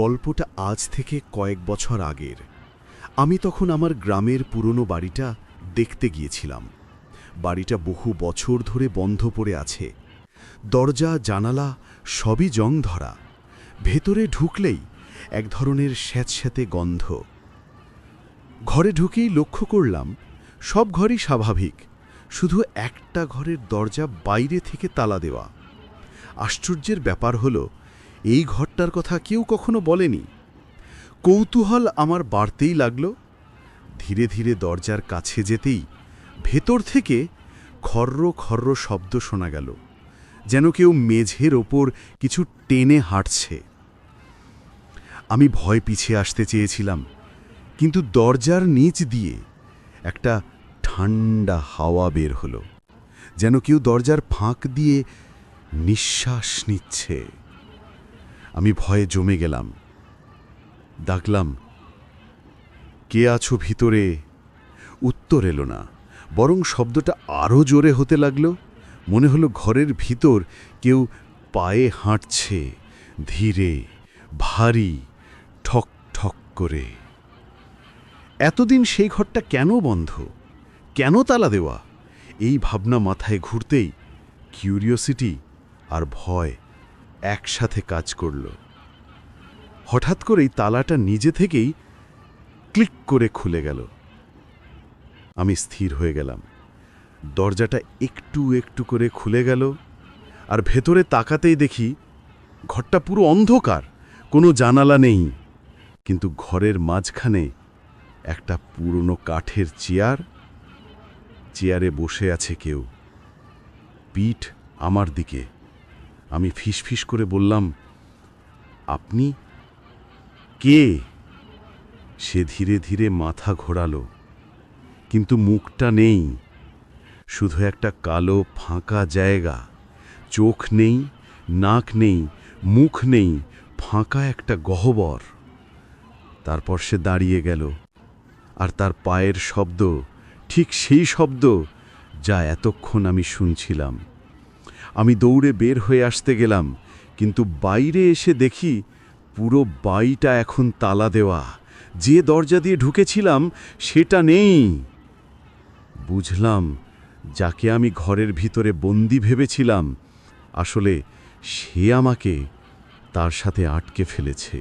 গল্পটা আজ থেকে কয়েক বছর আগের। আমি তখন আমার গ্রামের পুরনো বাড়িটা দেখতে গিয়েছিলাম। বাড়িটা বহু বছর ধরে বন্ধ পড়ে আছে। দরজা জানালা সবই জং ধরা। ভেতরে ঢুকলেই এক ধরনের স্যাঁতস্যাঁতে গন্ধ। ঘরে ঢুকেই লক্ষ্য করলাম সব ঘরই স্বাভাবিক, শুধু একটা ঘরের দরজা বাইরে থেকে তালা দেওয়া। আশ্চর্যের ব্যাপার হলো এই ঘরটার কথা কেউ কখনো বলেনি। কৌতূহল আমার বাড়তেই লাগল। ধীরে ধীরে দরজার কাছে যেতেই ভেতর থেকে খর্র খর্র শব্দ শোনা গেল, যেন কেউ মেঝের ওপর কিছু টেনে হাঁটছে। আমি ভয় পিছিয়ে আসতে চেয়েছিলাম, কিন্তু দরজার নিচ দিয়ে একটা ঠান্ডা হাওয়া বের হলো, যেন কেউ দরজার ফাঁক দিয়ে নিঃশ্বাস নিচ্ছে। আমি ভয়ে জমে গেলাম। ডাকলাম, কে আছো ভিতরে? উত্তর এলো না, বরং শব্দটা আরও জোরে হতে লাগল। মনে হলো ঘরের ভিতর কেউ পায়ে হাঁটছে, ধীরে, ভারী, ঠক ঠক করে। এতদিন সেই ঘরটা কেন বন্ধ, কেন তালা দেওয়া? এই ভাবনা মাথায় ঘুরতেই কিউরিওসিটি আর ভয় একসাথে কাজ করল। হঠাৎ করেই তালাটা নিজে থেকেই ক্লিক করে খুলে গেল। আমি স্থির হয়ে গেলাম। দরজাটা একটু একটু করে খুলে গেল, আর ভেতরে তাকাতেই দেখি ঘরটা পুরো অন্ধকার, কোনো জানালা নেই। কিন্তু ঘরের মাঝখানে একটা পুরনো কাঠের চেয়ার। চেয়ারে বসে আছে কেউ, পিঠ আমার দিকে। আমি ফিসফিস করে বললাম, আপনি কে? সে ধীরে ধীরে মাথা ঘোরালো, কিন্তু মুখটা নেই, শুধু একটা কালো ফাঁকা জায়গা। চোখ নেই, নাক নেই, মুখ নেই, ফাঁকা একটা গহ্বর। তারপর সে দাঁড়িয়ে গেল, আর তার পায়ের শব্দ ঠিক সেই শব্দ যা এতক্ষণ আমি শুনছিলাম। আমি দৌড়ে বের হয়ে আসতে গেলাম, কিন্তু বাইরে এসে দেখি পুরো বাড়িটা এখন তালা দেওয়া। যে দরজা দিয়ে ঢুকেছিলাম সেটা নেই। বুঝলাম, যাকে আমি ঘরের ভিতরে বন্দি ভেবেছিলাম, আসলে সে আমাকে তার সাথে আটকে ফেলেছে।